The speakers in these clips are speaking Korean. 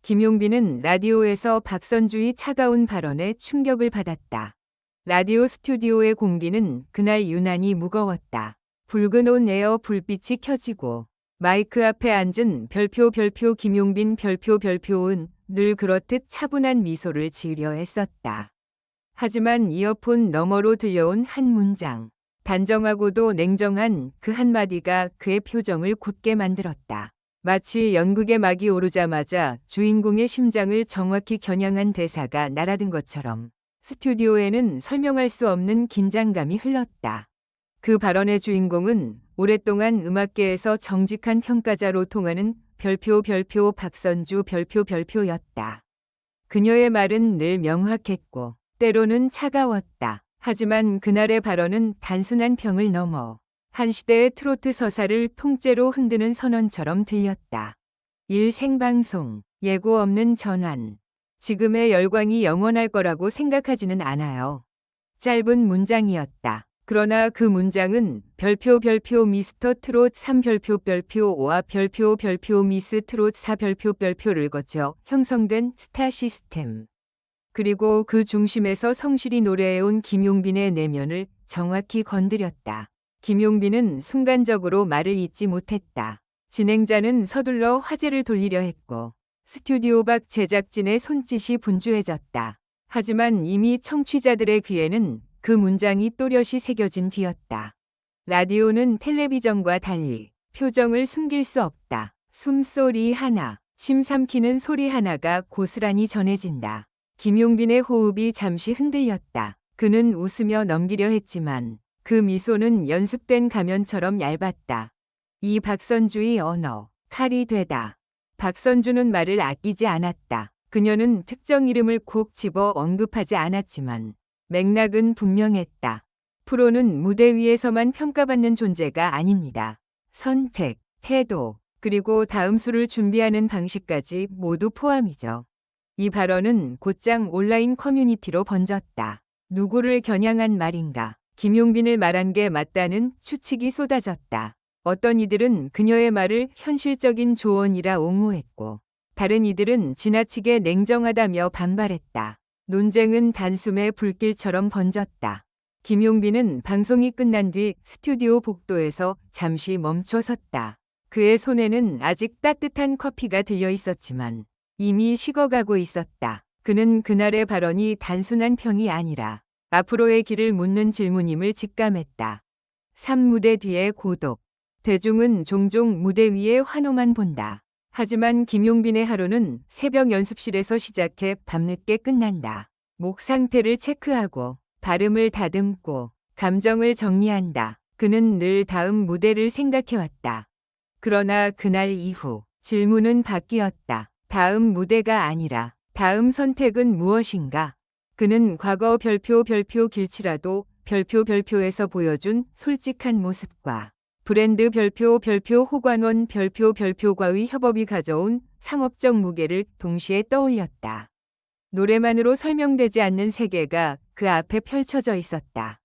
김용빈은 라디오에서 박선주의 차가운 발언에 충격을 받았다. 라디오 스튜디오의 공기는 그날 유난히 무거웠다. 붉은 온에어 불빛이 켜지고 마이크 앞에 앉은 별표 김용빈 별표은 늘 그렇듯 차분한 미소를 지으려 했었다. 하지만 이어폰 너머로 들려온 한 문장, 단정하고도 냉정한 그 한마디가 그의 표정을 굳게 만들었다. 마치 연극의 막이 오르자마자 주인공의 심장을 정확히 겨냥한 대사가 날아든 것처럼 스튜디오에는 설명할 수 없는 긴장감이 흘렀다. 그 발언의 주인공은 오랫동안 음악계에서 정직한 평가자로 통하는 별표 박선주 별표였다. 그녀의 말은 늘 명확했고 때로는 차가웠다. 하지만 그날의 발언은 단순한 평을 넘어 한 시대의 트로트 서사를 통째로 흔드는 선언처럼 들렸다. 생방송, 예고 없는 전환. 지금의 열광이 영원할 거라고 생각하지는 않아요. 짧은 문장이었다. 그러나 그 문장은 별표 미스터 트롯 3 별표 5와 별표 미스 트롯 4 별표를 거쳐 형성된 스타 시스템. 그리고 그 중심에서 성실히 노래해온 김용빈의 내면을 정확히 건드렸다. 김용빈은 순간적으로 말을 잇지 못했다. 진행자는 서둘러 화제를 돌리려 했고 스튜디오 밖 제작진의 손짓이 분주해졌다. 하지만 이미 청취자들의 귀에는 그 문장이 또렷이 새겨진 뒤였다. 라디오는 텔레비전과 달리 표정을 숨길 수 없다. 숨소리 하나, 침 삼키는 소리 하나가 고스란히 전해진다. 김용빈의 호흡이 잠시 흔들렸다. 그는 웃으며 넘기려 했지만 그 미소는 연습된 가면처럼 얇았다. 이 박선주의 언어, 칼이 되다. 박선주는 말을 아끼지 않았다. 그녀는 특정 이름을 콕 집어 언급하지 않았지만 맥락은 분명했다. 프로는 무대 위에서만 평가받는 존재가 아닙니다. 선택, 태도, 그리고 다음 수를 준비하는 방식까지 모두 포함이죠. 이 발언은 곧장 온라인 커뮤니티로 번졌다. 누구를 겨냥한 말인가? 김용빈을 말한 게 맞다는 추측이 쏟아졌다. 어떤 이들은 그녀의 말을 현실적인 조언이라 옹호했고 다른 이들은 지나치게 냉정하다며 반발했다. 논쟁은 단숨에 불길처럼 번졌다. 김용빈은 방송이 끝난 뒤 스튜디오 복도에서 잠시 멈춰 섰다. 그의 손에는 아직 따뜻한 커피가 들려 있었지만 이미 식어가고 있었다. 그는 그날의 발언이 단순한 평이 아니라 앞으로의 길을 묻는 질문임을 직감했다. 3무대 뒤의 고독. 대중은 종종 무대 위의 환호만 본다. 하지만 김용빈의 하루는 새벽 연습실에서 시작해 밤늦게 끝난다. 목 상태를 체크하고 발음을 다듬고 감정을 정리한다. 그는 늘 다음 무대를 생각해왔다. 그러나 그날 이후 질문은 바뀌었다. 다음 무대가 아니라 다음 선택은 무엇인가? 그는 과거 별표 길치라도 별표에서 보여준 솔직한 모습과 브랜드 별표 호관원 별표과의 협업이 가져온 상업적 무게를 동시에 떠올렸다. 노래만으로 설명되지 않는 세계가 그 앞에 펼쳐져 있었다.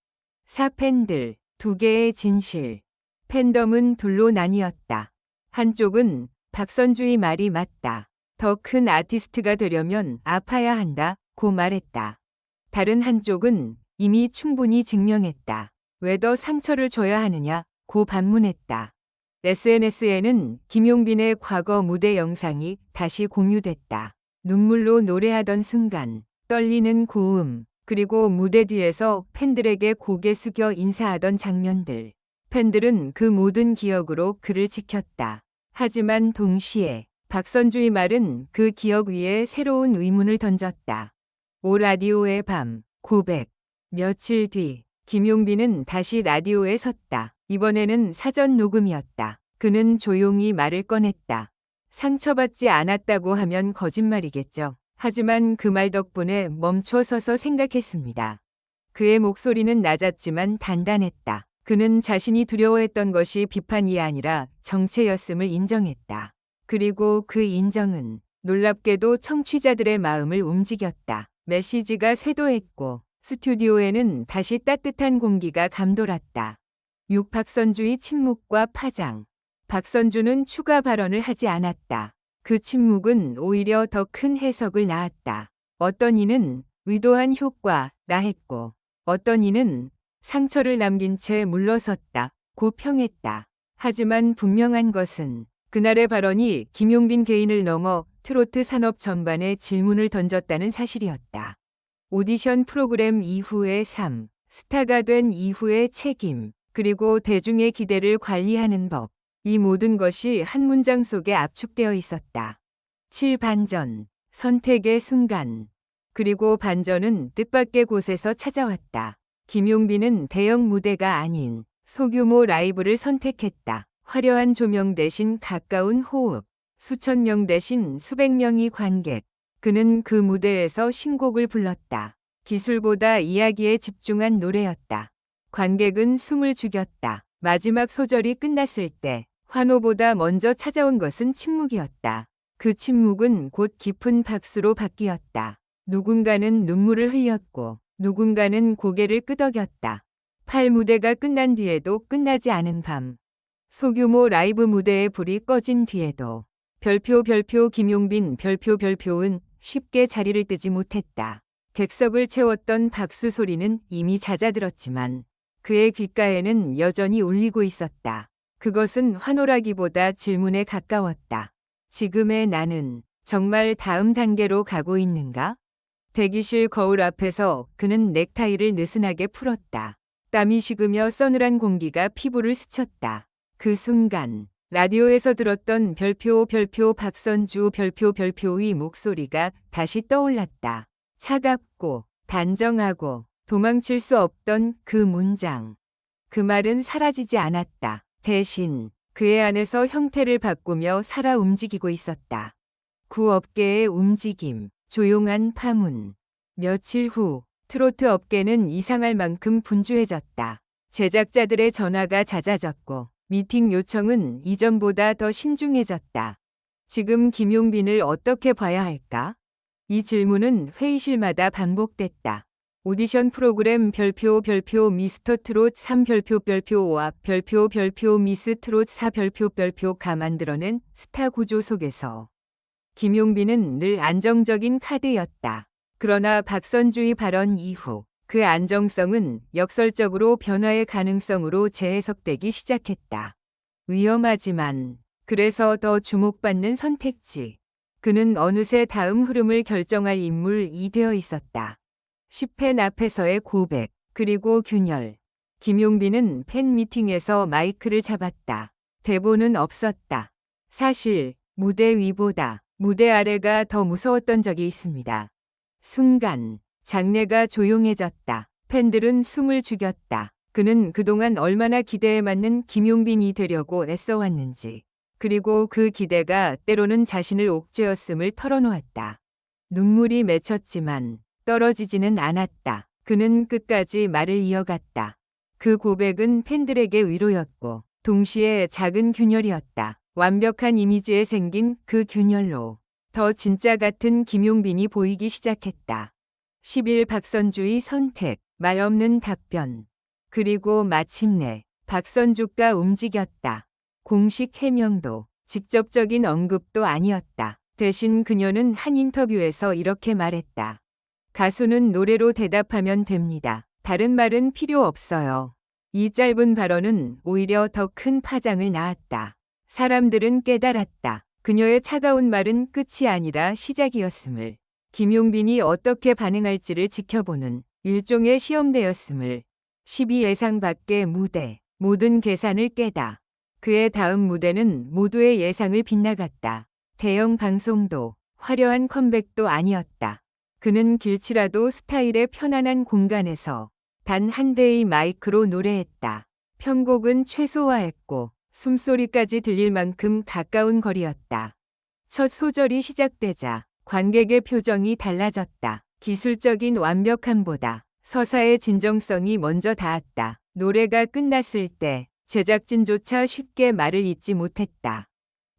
사팬들, 두 개의 진실. 팬덤은 둘로 나뉘었다. 한쪽은 박선주의 말이 맞다. 더 큰 아티스트가 되려면 아파야 한다. 고 말했다. 다른 한쪽은 이미 충분히 증명했다. 왜 더 상처를 줘야 하느냐? 고 반문했다. SNS에는 김용빈의 과거 무대 영상이 다시 공유됐다. 눈물로 노래하던 순간, 떨리는 고음, 그리고 무대 뒤에서 팬들에게 고개 숙여 인사하던 장면들. 팬들은 그 모든 기억으로 그를 지켰다. 하지만 동시에 박선주의 말은 그 기억 위에 새로운 의문을 던졌다. 오 라디오의 밤, 고백. 며칠 뒤, 김용빈은 다시 라디오에 섰다. 이번에는 사전 녹음이었다. 그는 조용히 말을 꺼냈다. 상처받지 않았다고 하면 거짓말이겠죠. 하지만 그 말 덕분에 멈춰서서 생각했습니다. 그의 목소리는 낮았지만 단단했다. 그는 자신이 두려워했던 것이 비판이 아니라 정체였음을 인정했다. 그리고 그 인정은 놀랍게도 청취자들의 마음을 움직였다. 메시지가 쇄도했고 스튜디오에는 다시 따뜻한 공기가 감돌았다. 박선주의 침묵과 파장. 박선주는 추가 발언을 하지 않았다. 그 침묵은 오히려 더 큰 해석을 낳았다. 어떤 이는 의도한 효과라 했고 어떤 이는 상처를 남긴 채 물러섰다 고 평했다. 하지만 분명한 것은 그날의 발언이 김용빈 개인을 넘어 트로트 산업 전반에 질문을 던졌다는 사실이었다. 오디션 프로그램 이후의 삶, 스타가 된 이후의 책임, 그리고 대중의 기대를 관리하는 법. 이 모든 것이 한 문장 속에 압축되어 있었다. 7반전, 선택의 순간. 그리고 반전은 뜻밖의 곳에서 찾아왔다. 김용빈은 대형 무대가 아닌 소규모 라이브를 선택했다. 화려한 조명 대신 가까운 호흡, 수천 명 대신 수백 명의 관객. 그는 그 무대에서 신곡을 불렀다. 기술보다 이야기에 집중한 노래였다. 관객은 숨을 죽였다. 마지막 소절이 끝났을 때 환호보다 먼저 찾아온 것은 침묵이었다. 그 침묵은 곧 깊은 박수로 바뀌었다. 누군가는 눈물을 흘렸고 누군가는 고개를 끄덕였다. 팔 무대가 끝난 뒤에도 끝나지 않은 밤. 소규모 라이브 무대의 불이 꺼진 뒤에도 별표 김용빈 별표은 쉽게 자리를 뜨지 못했다. 객석을 채웠던 박수 소리는 이미 잦아들었지만 그의 귓가에는 여전히 울리고 있었다. 그것은 환호라기보다 질문에 가까웠다. 지금의 나는 정말 다음 단계로 가고 있는가? 대기실 거울 앞에서 그는 넥타이를 느슨하게 풀었다. 땀이 식으며 서늘한 공기가 피부를 스쳤다. 그 순간 라디오에서 들었던 별표 박선주 별표의 목소리가 다시 떠올랐다. 차갑고 단정하고 도망칠 수 없던 그 문장. 그 말은 사라지지 않았다. 대신 그의 안에서 형태를 바꾸며 살아 움직이고 있었다. 구 업계의 움직임, 조용한 파문. 며칠 후 트로트 업계는 이상할 만큼 분주해졌다. 제작자들의 전화가 잦아졌고 미팅 요청은 이전보다 더 신중해졌다. 지금 김용빈을 어떻게 봐야 할까? 이 질문은 회의실마다 반복됐다. 오디션 프로그램 별표 미스터 트롯 3 별표 5와 별표 미스 트롯 4 별표가 만들어낸 스타 구조 속에서 김용빈은 늘 안정적인 카드였다. 그러나 박선주의 발언 이후 그 안정성은 역설적으로 변화의 가능성으로 재해석되기 시작했다. 위험하지만 그래서 더 주목받는 선택지. 그는 어느새 다음 흐름을 결정할 인물이 되어 있었다. 10팬 앞에서의 고백, 그리고 균열. 김용빈은 팬 미팅에서 마이크를 잡았다. 대본은 없었다. 사실 무대 위보다 무대 아래가 더 무서웠던 적이 있습니다. 순간 장내가 조용해졌다. 팬들은 숨을 죽였다. 그는 그동안 얼마나 기대에 맞는 김용빈이 되려고 애써왔는지, 그리고 그 기대가 때로는 자신을 옥죄었음을 털어놓았다. 눈물이 맺혔지만 떨어지지는 않았다. 그는 끝까지 말을 이어갔다. 그 고백은 팬들에게 위로였고 동시에 작은 균열이었다. 완벽한 이미지에 생긴 그 균열로 더 진짜 같은 김용빈이 보이기 시작했다. 10일 박선주의 선택, 말 없는 답변. 그리고 마침내 박선주가 움직였다. 공식 해명도, 직접적인 언급도 아니었다. 대신 그녀는 한 인터뷰에서 이렇게 말했다. 가수는 노래로 대답하면 됩니다. 다른 말은 필요 없어요. 이 짧은 발언은 오히려 더 큰 파장을 낳았다. 사람들은 깨달았다. 그녀의 차가운 말은 끝이 아니라 시작이었음을. 김용빈이 어떻게 반응할지를 지켜보는 일종의 시험대였음을. 12 예상 밖의 무대, 모든 계산을 깨다. 그의 다음 무대는 모두의 예상을 빗나갔다. 대형 방송도, 화려한 컴백도 아니었다. 그는 길치라도 스타일의 편안한 공간에서 단 한 대의 마이크로 노래했다. 편곡은 최소화했고 숨소리까지 들릴 만큼 가까운 거리였다. 첫 소절이 시작되자 관객의 표정이 달라졌다. 기술적인 완벽함보다 서사의 진정성이 먼저 닿았다. 노래가 끝났을 때 제작진조차 쉽게 말을 잇지 못했다.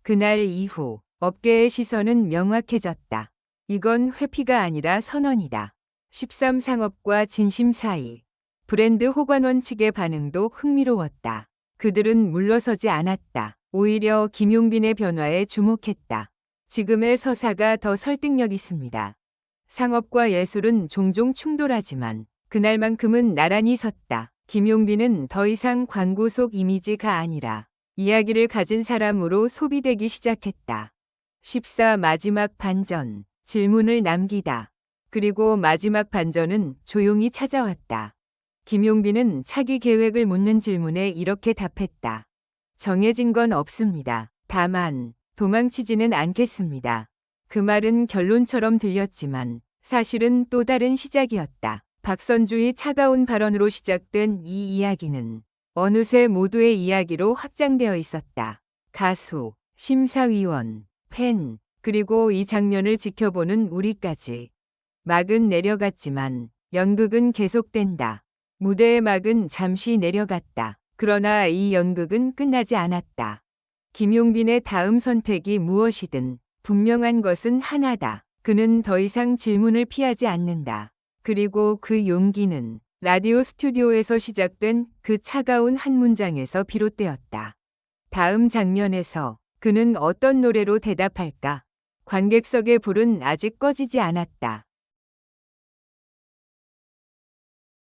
그날 이후 업계의 시선은 명확해졌다. 이건 회피가 아니라 선언이다. 13 상업과 진심 사이. 브랜드 호관원 측의 반응도 흥미로웠다. 그들은 물러서지 않았다. 오히려 김용빈의 변화에 주목했다. 지금의 서사가 더 설득력 있습니다. 상업과 예술은 종종 충돌하지만 그날만큼은 나란히 섰다. 김용빈은 더 이상 광고 속 이미지가 아니라 이야기를 가진 사람으로 소비되기 시작했다. 14 마지막 반전. 질문을 남기다. 그리고 마지막 반전은 조용히 찾아왔다. 김용빈은 차기 계획을 묻는 질문에 이렇게 답했다. 정해진 건 없습니다. 다만 도망치지는 않겠습니다. 그 말은 결론처럼 들렸지만 사실은 또 다른 시작이었다. 박선주의 차가운 발언으로 시작된 이 이야기는 어느새 모두의 이야기로 확장되어 있었다. 가수, 심사위원, 팬, 그리고 이 장면을 지켜보는 우리까지. 막은 내려갔지만 연극은 계속된다. 무대의 막은 잠시 내려갔다. 그러나 이 연극은 끝나지 않았다. 김용빈의 다음 선택이 무엇이든 분명한 것은 하나다. 그는 더 이상 질문을 피하지 않는다. 그리고 그 용기는 라디오 스튜디오에서 시작된 그 차가운 한 문장에서 비롯되었다. 다음 장면에서 그는 어떤 노래로 대답할까? 관객석의 불은 아직 꺼지지 않았다.